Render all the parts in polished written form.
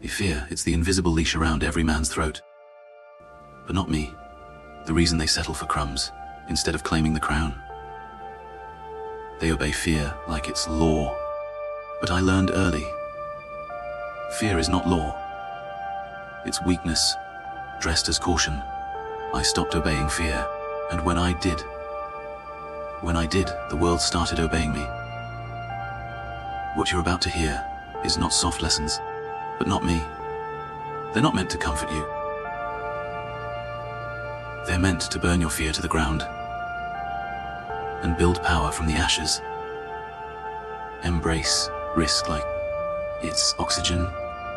Fear, it's the invisible leash around every man's throat. But not me. The reason they settle for crumbs instead of claiming the crown. They obey fear like it's law. But I learned early. Fear is not law. It's weakness, dressed as caution. I stopped obeying fear, and when I did, the world started obeying me. What you're about to hear is not soft lessons, but not me. They're not meant to comfort you. They're meant to burn your fear to the ground and build power from the ashes. Embrace risk like it's oxygen.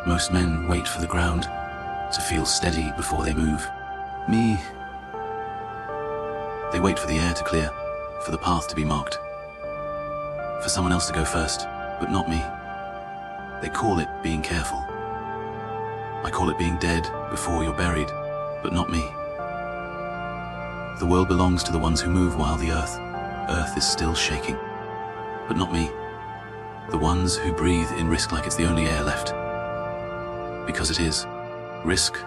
Most men wait for the ground to feel steady before they move. Me, they wait for the air to clear, for the path to be marked, for someone else to go first, but not me. They call it being careful. I call it being dead before you're buried, but not me. The world belongs to the ones who move while the earth is still shaking, but not me. The ones who breathe in risk like it's the only air left. Because it is. Risk.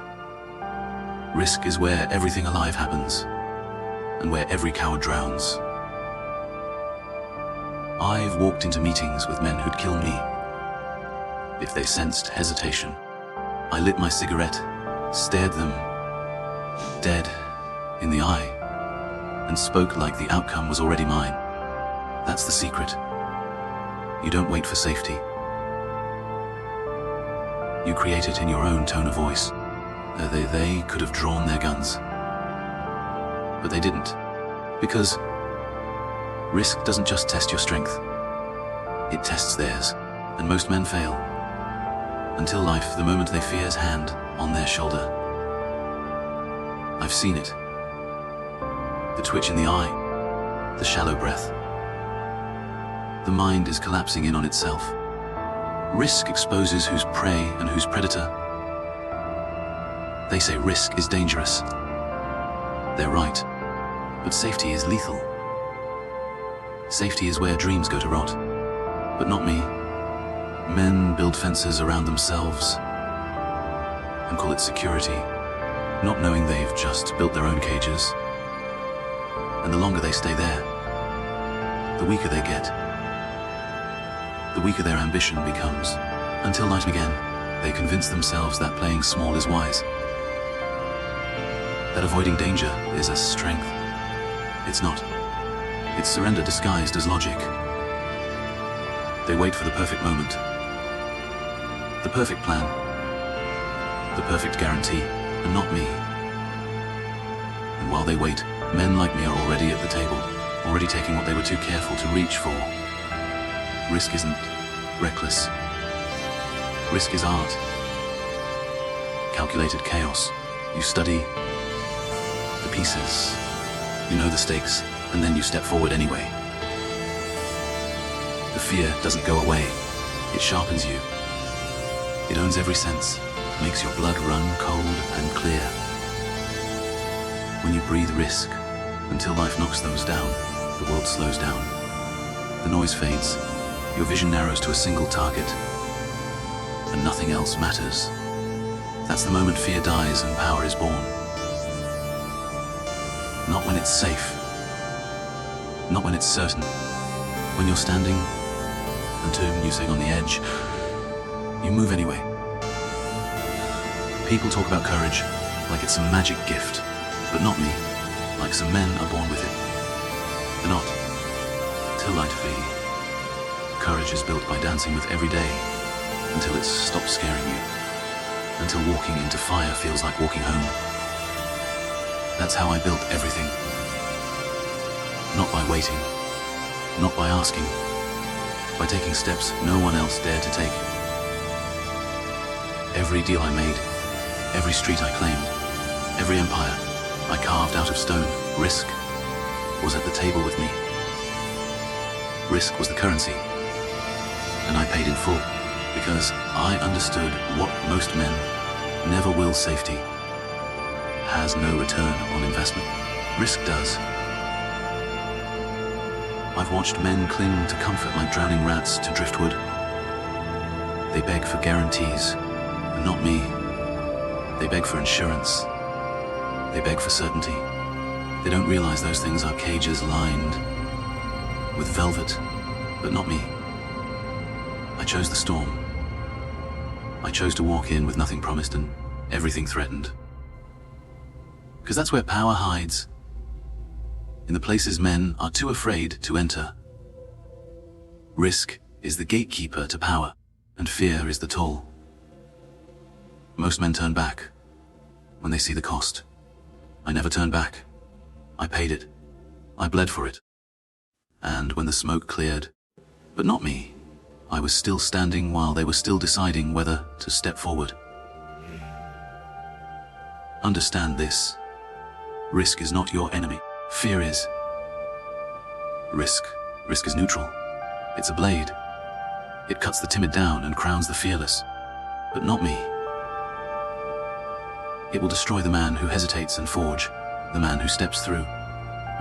Risk is where everything alive happens, and where every coward drowns. I've walked into meetings with men who'd kill me if they sensed hesitation. I lit my cigarette, stared them dead in the eye, and spoke like the outcome was already mine. That's the secret. You don't wait for safety. You create it in your own tone of voice. They could have drawn their guns, but they didn't. Because risk doesn't just test your strength, it tests theirs, and most men fail. Until life, the moment they fear's hand on their shoulder. I've seen it. The twitch in the eye, the shallow breath. The mind is collapsing in on itself. Risk exposes who's prey and who's predator. They say risk is dangerous. They're right, but safety is lethal. Safety is where dreams go to rot, but not me. Men build fences around themselves and call it security, not knowing they've just built their own cages. And the longer they stay there, the weaker they get. The weaker their ambition becomes, until night again, they convince themselves that playing small is wise. That avoiding danger is a strength. It's not. It's surrender disguised as logic. They wait for the perfect moment, the perfect plan, the perfect guarantee, and not me. And while they wait, men like me are already at the table, already taking what they were too careful to reach for. Risk isn't reckless. Risk is art. Calculated chaos. You study the pieces, you know the stakes, and then you step forward anyway. The fear doesn't go away. It sharpens you. It owns every sense, makes your blood run cold and clear. When you breathe risk, until life knocks those down, the world slows down. The noise fades, your vision narrows to a single target, and nothing else matters. That's the moment fear dies and power is born. Not when it's safe, not when it's certain. When you're standing, and you sing on the edge, you move anyway. People talk about courage like it's some magic gift, but not me, like some men are born with it. They're not, till light flee. Courage is built by dancing with every day, until it stops scaring you, until walking into fire feels like walking home. That's how I built everything. Not by waiting, not by asking, by taking steps no one else dared to take. Every deal I made, every street I claimed, every empire I carved out of stone, risk was at the table with me. Risk was the currency, and I paid in full, because I understood what most men never will: safety has no return on investment. Risk does. I've watched men cling to comfort like drowning rats to driftwood. They beg for guarantees, and not me. They beg for insurance. They beg for certainty. They don't realize those things are cages lined with velvet, but not me. I chose the storm. I chose to walk in with nothing promised and everything threatened. Because that's where power hides, in the places men are too afraid to enter. Risk is the gatekeeper to power, and fear is the toll. Most men turn back when they see the cost. I never turned back. I paid it. I bled for it. And when the smoke cleared, but not me, I was still standing while they were still deciding whether to step forward. Understand this. Risk is not your enemy. Fear is. Risk is neutral. It's a blade. It cuts the timid down and crowns the fearless. But not me. It will destroy the man who hesitates and forge, the man who steps through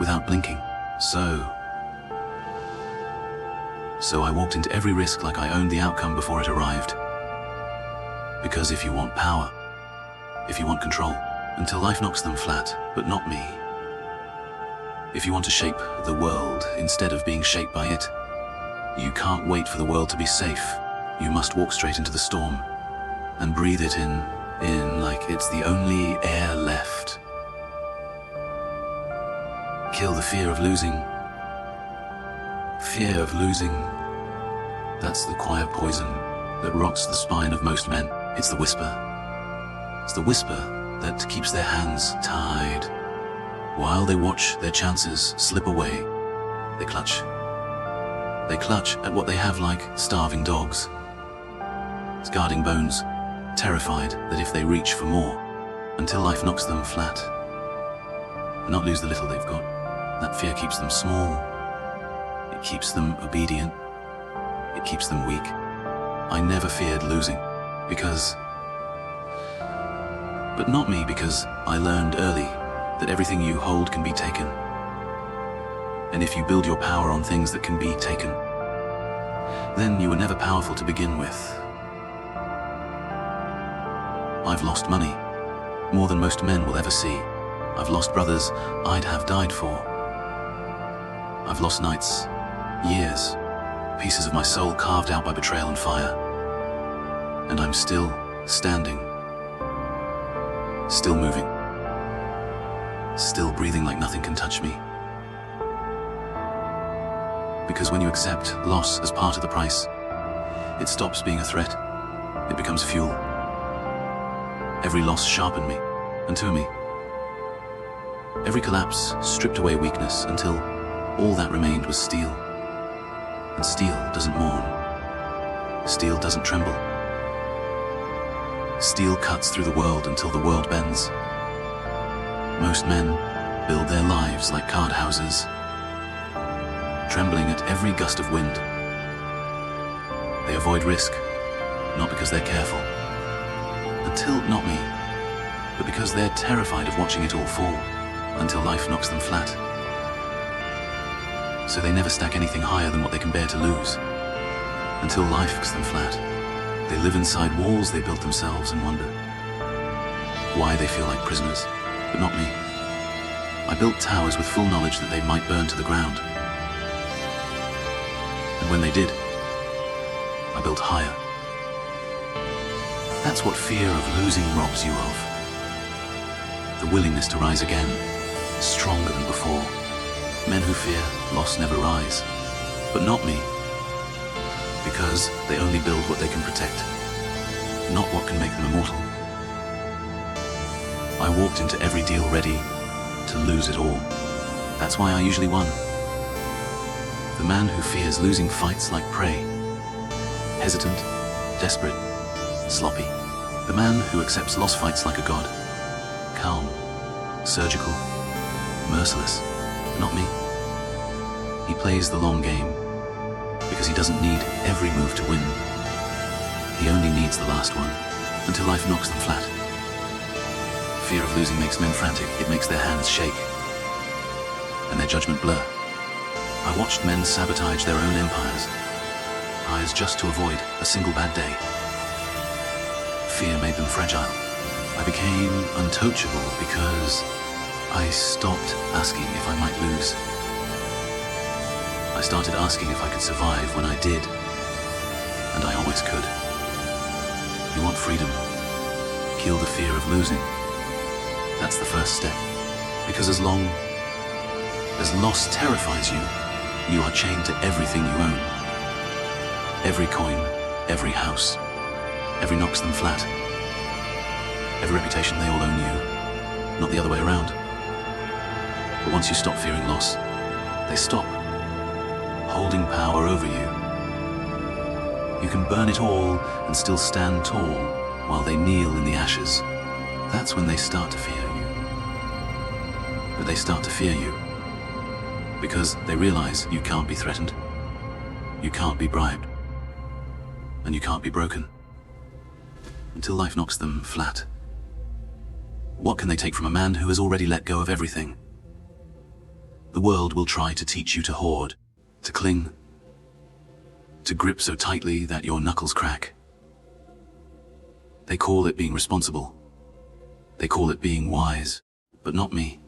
without blinking. So I walked into every risk like I owned the outcome before it arrived. Because if you want power, if you want control, until life knocks them flat, but not me. If you want to shape the world instead of being shaped by it, you can't wait for the world to be safe. You must walk straight into the storm and breathe it in like it's the only air left. Kill the fear of losing. Fear of losing. That's the quiet poison that rots the spine of most men. It's the whisper. It's the whisper that keeps their hands tied. While they watch their chances slip away, they clutch. They clutch at what they have like starving dogs. Guarding bones, terrified that if they reach for more, until life knocks them flat, and not lose the little they've got, that fear keeps them small. It keeps them obedient. It keeps them weak. I never feared losing, but not me, because I learned early that everything you hold can be taken. And if you build your power on things that can be taken, then you were never powerful to begin with. I've lost money, more than most men will ever see. I've lost brothers I'd have died for. I've lost nights, years, pieces of my soul carved out by betrayal and fire. And I'm still standing, still moving, still breathing like nothing can touch me. Because when you accept loss as part of the price, it stops being a threat. It becomes fuel. Every loss sharpened me, and to me. Every collapse stripped away weakness until all that remained was steel. And steel doesn't mourn. Steel doesn't tremble. Steel cuts through the world until the world bends. Most men build their lives like card houses, trembling at every gust of wind. They avoid risk, not because they're careful, not me, but because they're terrified of watching it all fall until life knocks them flat. So they never stack anything higher than what they can bear to lose, until life knocks them flat. They live inside walls they built themselves and wonder why they feel like prisoners, but not me. I built towers with full knowledge that they might burn to the ground. And when they did, I built higher. That's what fear of losing robs you of. The willingness to rise again, stronger than before. Men who fear loss never rise, but not me. Because they only build what they can protect, not what can make them immortal. I walked into every deal ready to lose it all. That's why I usually won. The man who fears losing fights like prey. Hesitant, desperate, sloppy. The man who accepts loss fights like a god. Calm, surgical, merciless. Not me. He plays the long game because he doesn't need every move to win. He only needs the last one until life knocks them flat. Fear of losing makes men frantic. It makes their hands shake and their judgment blur. I watched men sabotage their own empires just to avoid a single bad day. fear made them fragile. I became untouchable because I stopped asking if I might lose. I started asking if I could survive when I did, and I always could. You want freedom? Kill the fear of losing. That's the first step. Because as long as loss terrifies you, you are chained to everything you own. Every coin, every house, every knocks them flat. Every reputation, they all own you, not the other way around. But once you stop fearing loss, they stop holding power over you. You can burn it all and still stand tall while they kneel in the ashes. That's when they start to fear you. But they start to fear you because they realize you can't be threatened, you can't be bribed, and you can't be broken until life knocks them flat. What can they take from a man who has already let go of everything? The world will try to teach you to hoard, to cling, to grip so tightly that your knuckles crack. They call it being responsible. They call it being wise, but not me.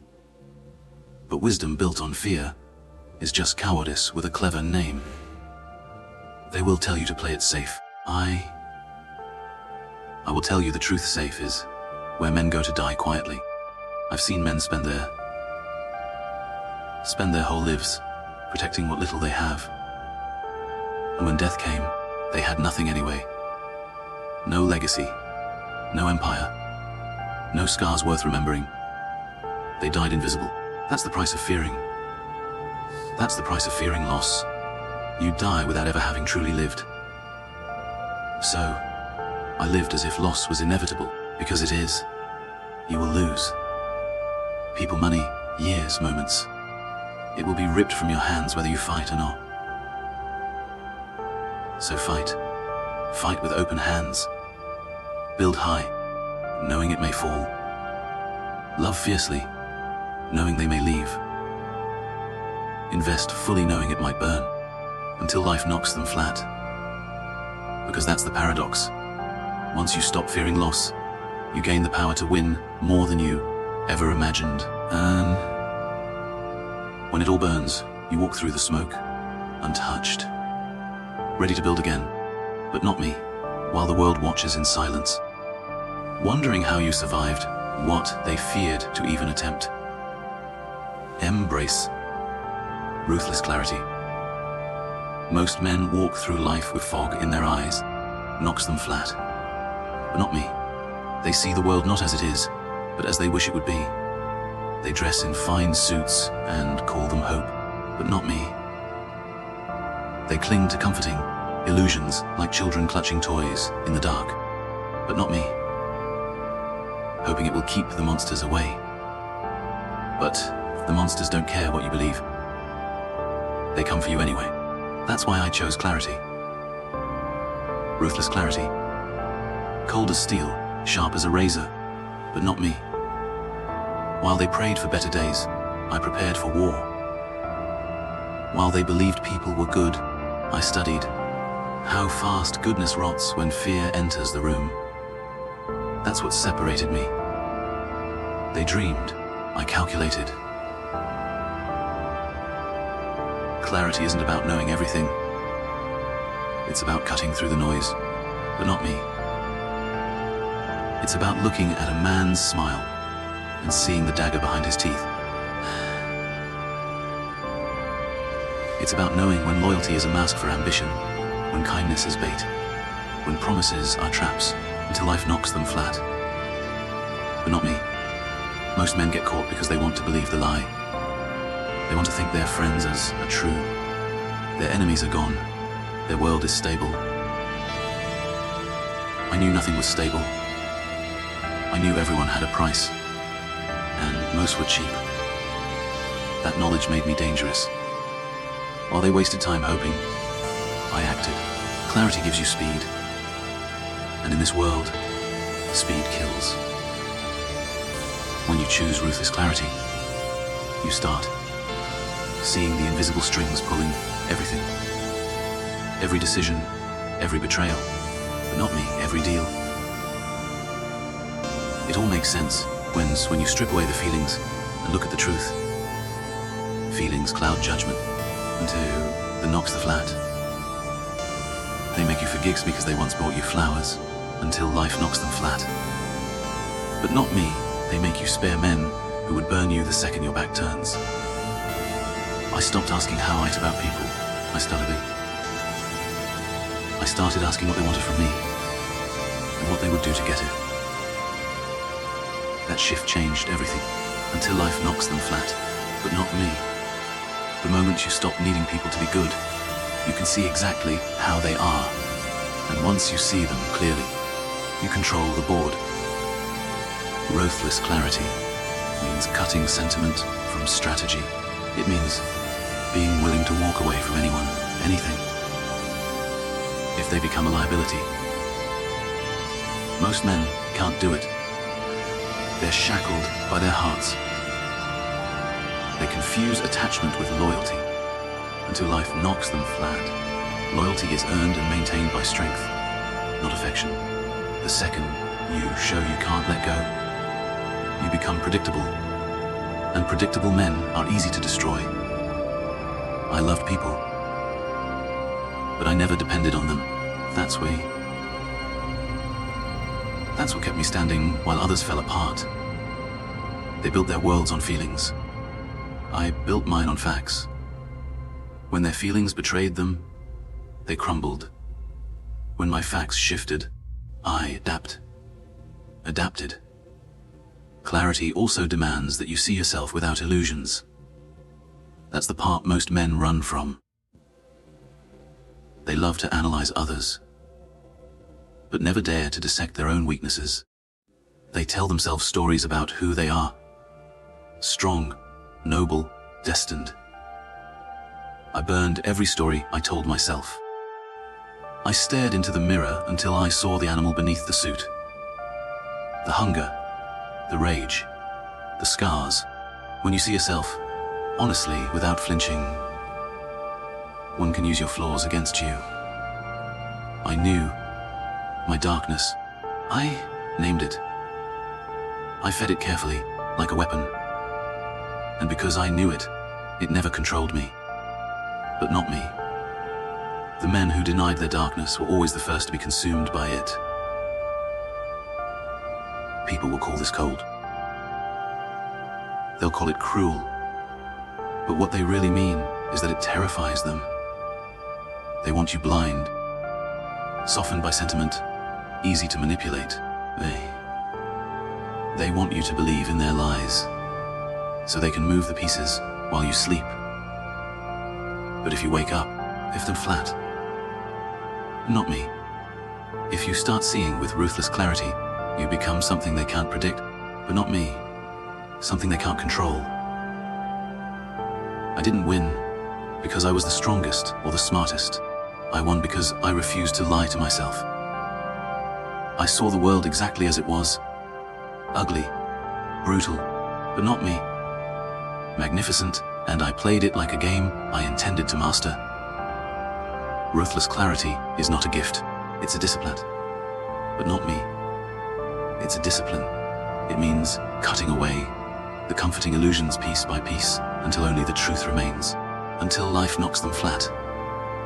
But wisdom built on fear is just cowardice with a clever name. They will tell you to play it safe. I will tell you the truth. Safe is where men go to die quietly. I've seen men spend their whole lives protecting what little they have. And when death came, they had nothing anyway. No legacy, no empire, no scars worth remembering. They died invisible. That's the price of fearing. That's the price of fearing loss. You die without ever having truly lived. So, I lived as if loss was inevitable, because it is. You will lose. People, money, years, moments. It will be ripped from your hands whether you fight or not. So fight. Fight with open hands. Build high, knowing it may fall. Love fiercely, knowing they may leave. Invest fully knowing it might burn, until life knocks them flat. Because that's the paradox. Once you stop fearing loss, you gain the power to win more than you ever imagined. And when it all burns, you walk through the smoke, untouched, ready to build again, but not me, while the world watches in silence, wondering how you survived what they feared to even attempt. Embrace ruthless clarity. Most men walk through life with fog in their eyes, knocks them flat. But not me. They see the world not as it is, but as they wish it would be. They dress in fine suits and call them hope, but not me. They cling to comforting illusions like children clutching toys in the dark, but not me, hoping it will keep the monsters away. But the monsters don't care what you believe. They come for you anyway. That's why I chose clarity. Ruthless clarity. Cold as steel, sharp as a razor, but not me. While they prayed for better days, I prepared for war. While they believed people were good, I studied how fast goodness rots when fear enters the room. That's what separated me. They dreamed, I calculated. Clarity isn't about knowing everything. It's about cutting through the noise, but not me. It's about looking at a man's smile and seeing the dagger behind his teeth. It's about knowing when loyalty is a mask for ambition, when kindness is bait, when promises are traps until life knocks them flat. But not me. Most men get caught because they want to believe the lie. They want to think their friends are true. Their enemies are gone. Their world is stable. I knew nothing was stable. I knew everyone had a price, and most were cheap. That knowledge made me dangerous. While they wasted time hoping, I acted. Clarity gives you speed, and in this world, speed kills. When you choose ruthless clarity, you start seeing the invisible strings pulling everything. Every decision, every betrayal, but not me, every deal. It all makes sense when you strip away the feelings and look at the truth. Feelings cloud judgment until the knocks the flat. They make you forgive because they once brought you flowers until life knocks them flat. But not me, they make you spare men who would burn you the second your back turns. I stopped asking how I'd about people. I started asking what they wanted from me and what they would do to get it. That shift changed everything until life knocks them flat, but not me. The moment you stop needing people to be good, you can see exactly how they are. And once you see them clearly, you control the board. Ruthless clarity means cutting sentiment from strategy. It means being willing to walk away from anyone, anything, if they become a liability. Most men can't do it. They're shackled by their hearts. They confuse attachment with loyalty until life knocks them flat. Loyalty is earned and maintained by strength, not affection. The second you show you can't let go, you become predictable. And predictable men are easy to destroy. I loved people, but I never depended on them. That's what kept me standing while others fell apart. They built their worlds on feelings. I built mine on facts. When their feelings betrayed them, they crumbled. When my facts shifted, I adapted. Clarity also demands that you see yourself without illusions. That's the part most men run from. They love to analyze others, but never dare to dissect their own weaknesses. They tell themselves stories about who they are. Strong, noble, destined. I burned every story I told myself. I stared into the mirror until I saw the animal beneath the suit. The hunger, the rage, the scars. When you see yourself, honestly, without flinching, one can use your flaws against you. I knew my darkness. I named it. I fed it carefully, like a weapon. And because I knew it, it never controlled me. But not me. The men who denied their darkness were always the first to be consumed by it. People will call this cold. They'll call it cruel. But what they really mean is that it terrifies them. They want you blind, softened by sentiment, easy to manipulate. They want you to believe in their lies, so they can move the pieces while you sleep. But if you wake up, lift them flat. Not me. If you start seeing with ruthless clarity, you become something they can't predict, but not me. Something they can't control. I didn't win because I was the strongest or the smartest. I won because I refused to lie to myself. I saw the world exactly as it was. Ugly, brutal, but not me. Magnificent, and I played it like a game I intended to master. Ruthless clarity is not a gift, it's a discipline. But not me. It's a discipline. It means cutting away the comforting illusions piece by piece until only the truth remains, until life knocks them flat.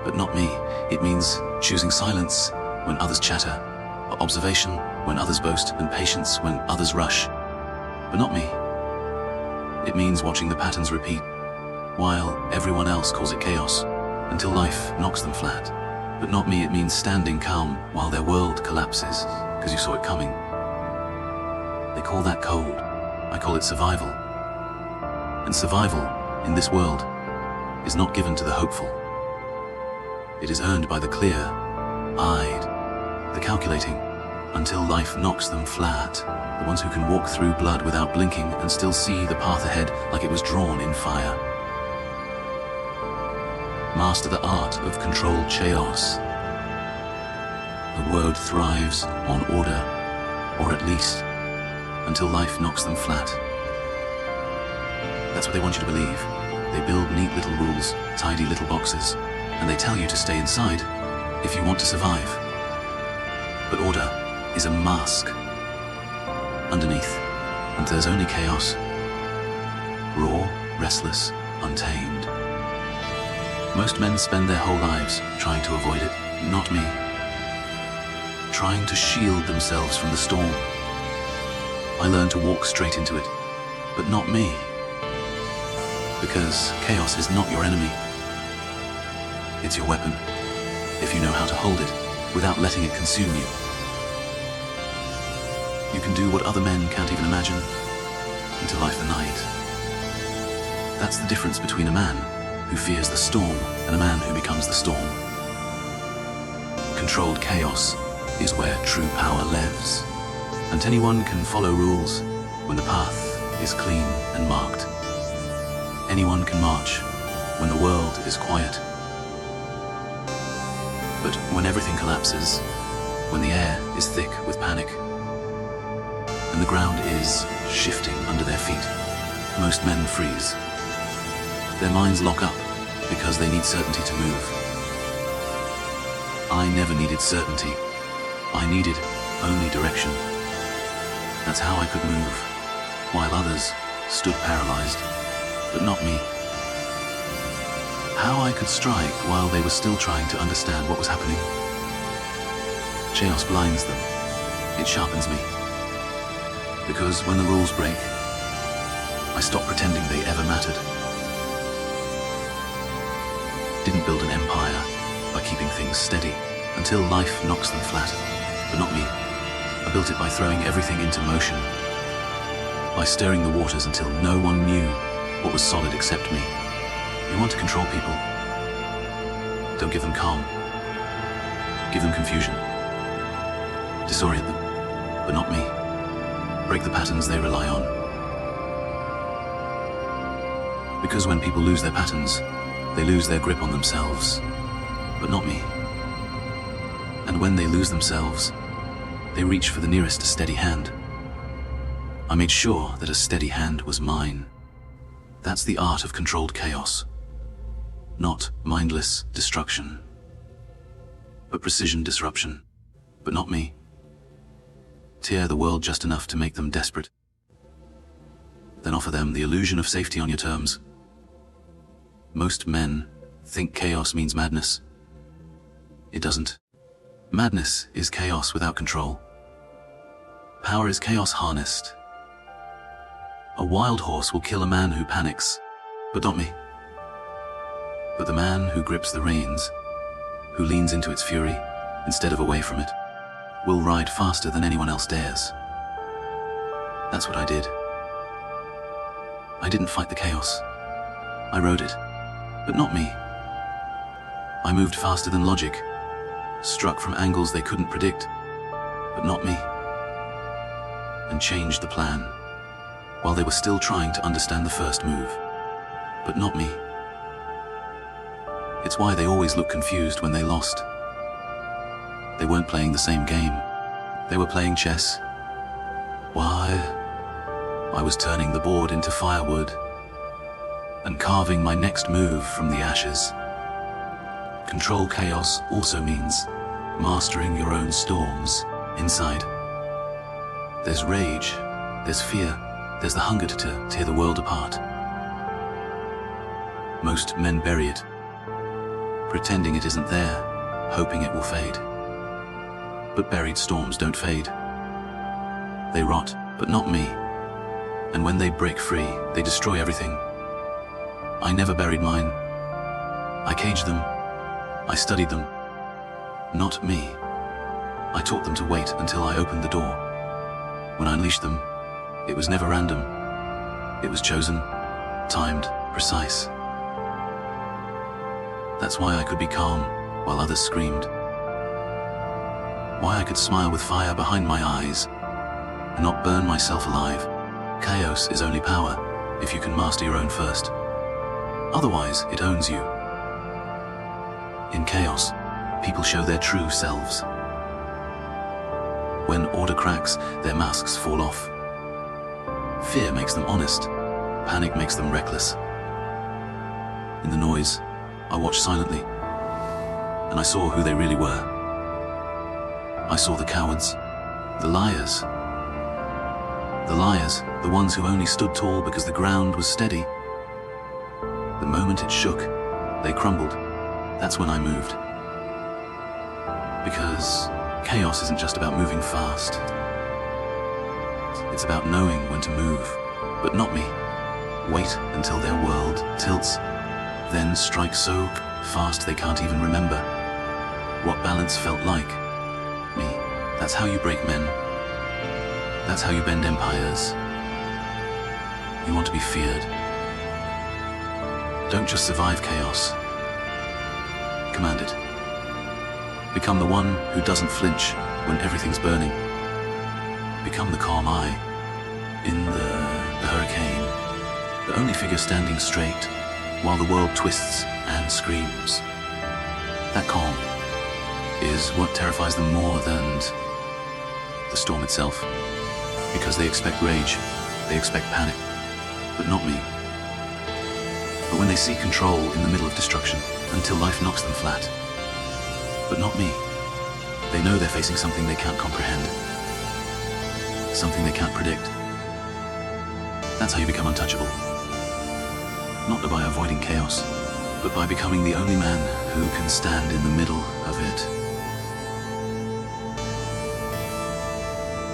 But not me. It means choosing silence when others chatter, or observation when others boast, and patience when others rush. But not me. It means watching the patterns repeat, while everyone else calls it chaos, until life knocks them flat. But not me. It means standing calm while their world collapses, because you saw it coming. They call that cold. I call it survival. And survival, in this world, is not given to the hopeful. It is earned by the clear-eyed, the calculating, until life knocks them flat. The ones who can walk through blood without blinking and still see the path ahead like it was drawn in fire. Master the art of controlled chaos. The world thrives on order, or at least, until life knocks them flat. That's what they want you to believe. They build neat little rules, tidy little boxes, and they tell you to stay inside if you want to survive. But order is a mask. underneath, and there's only chaos. Raw, restless, untamed. Most men spend their whole lives trying to avoid it, not me. Trying to shield themselves from the storm. I learned to walk straight into it, but not me. Because chaos is not your enemy. It's your weapon, if you know how to hold it without letting it consume you. You can do what other men can't even imagine into life the night. That's the difference between a man who fears the storm and a man who becomes the storm. Controlled chaos is where true power lives, and anyone can follow rules when the path is clean and marked. Anyone can march when the world is quiet. But when everything collapses, when the air is thick with panic, and the ground is shifting under their feet, most men freeze. Their minds lock up because they need certainty to move. I never needed certainty. I needed only direction. That's how I could move, while others stood paralyzed, but not me. How I could strike while they were still trying to understand what was happening. Chaos blinds them. It sharpens me. Because when the rules break, I stop pretending they ever mattered. Didn't build an empire by keeping things steady until life knocks them flat, but not me. I built it by throwing everything into motion, by stirring the waters until no one knew what was solid except me. You want to control people? Don't give them calm. Give them confusion. Disorient them, but not me. Break the patterns they rely on. Because when people lose their patterns, they lose their grip on themselves, but not me. And when they lose themselves, they reach for the nearest steady hand. I made sure that a steady hand was mine. That's the art of controlled chaos. Not mindless destruction, but precision disruption, but not me. Tear the world just enough to make them desperate. Then offer them the illusion of safety on your terms. Most men think chaos means madness. It doesn't. Madness is chaos without control. Power is chaos harnessed. A wild horse will kill a man who panics, but not me. But the man who grips the reins, who leans into its fury instead of away from it, will ride faster than anyone else dares. That's what I did. I didn't fight the chaos. I rode it, but not me. I moved faster than logic, struck from angles they couldn't predict, but not me, and changed the plan while they were still trying to understand the first move, but not me. It's why they always look confused when they lost. They weren't playing the same game. They were playing chess. Why? I was turning the board into firewood and carving my next move from the ashes. Control chaos also means mastering your own storms inside. There's rage, there's fear, there's the hunger to tear the world apart. Most men bury it, pretending it isn't there, hoping it will fade. But buried storms don't fade. They rot, but not me. And when they break free, they destroy everything. I never buried mine. I caged them. I studied them. Not me. I taught them to wait until I opened the door. When I unleashed them, it was never random. It was chosen, timed, precise. That's why I could be calm while others screamed. Why I could smile with fire behind my eyes and not burn myself alive. Chaos is only power if you can master your own first. Otherwise, it owns you. In chaos, people show their true selves. When order cracks, their masks fall off. Fear makes them honest. Panic makes them reckless. In the noise, I watched silently, and I saw who they really were. I saw the cowards, the liars, The liars, the ones who only stood tall because the ground was steady. The moment it shook, they crumbled. That's when I moved. Because chaos isn't just about moving fast. It's about knowing when to move, but not me. Wait until their world tilts, then strike so fast they can't even remember what balance felt like. Me. That's how you break men. That's how you bend empires. You want to be feared. Don't just survive chaos. Command it. Become the one who doesn't flinch when everything's burning. Become the calm eye in the hurricane. The only figure standing straight while the world twists and screams. That calm is what terrifies them more than the storm itself. Because they expect rage, they expect panic, but not me. But when they seek control in the middle of destruction, until life knocks them flat, but not me. They know they're facing something they can't comprehend, something they can't predict. That's how you become untouchable. Not by avoiding chaos, but by becoming the only man who can stand in the middle of it.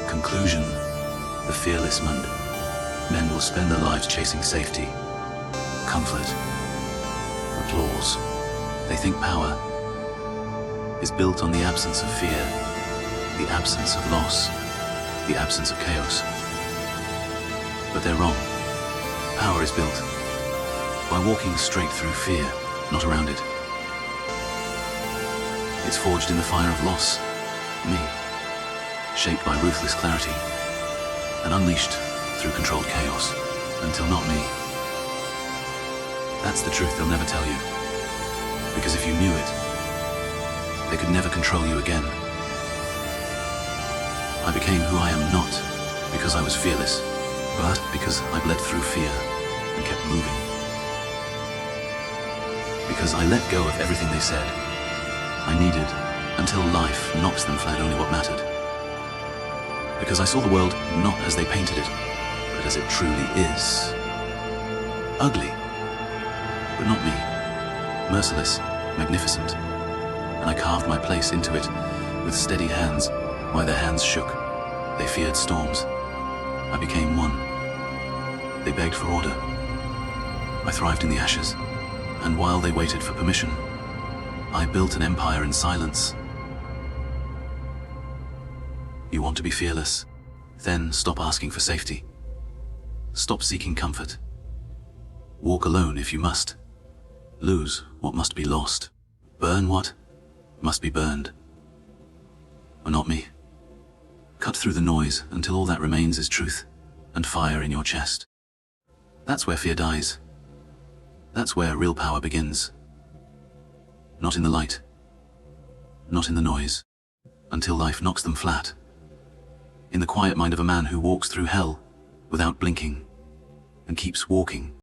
Conclusion. The fearless men will spend their lives chasing safety, comfort, applause. They think power is built on the absence of fear, the absence of loss, the absence of chaos. But they're wrong. Power is built by walking straight through fear, not around it. It's forged in the fire of loss, me, shaped by ruthless clarity, and unleashed through controlled chaos, until not me. That's the truth they'll never tell you, because if you knew it, they could never control you again. I became who I am not because I was fearless, but because I bled through fear and kept moving. Because I let go of everything they said. I needed, until life knocks them flat, only what mattered. Because I saw the world not as they painted it, but as it truly is. Ugly, but not me. Merciless, magnificent. And I carved my place into it with steady hands. While their hands shook, they feared storms. I became one. They begged for order. I thrived in the ashes. And while they waited for permission, I built an empire in silence. You want to be fearless? Then stop asking for safety. Stop seeking comfort. Walk alone if you must. Lose what must be lost. Burn what must be burned. But not me. Cut through the noise until all that remains is truth and fire in your chest. That's where fear dies. That's where real power begins. Not in the light. Not in the noise. Until life knocks them flat. In the quiet mind of a man who walks through hell without blinking and keeps walking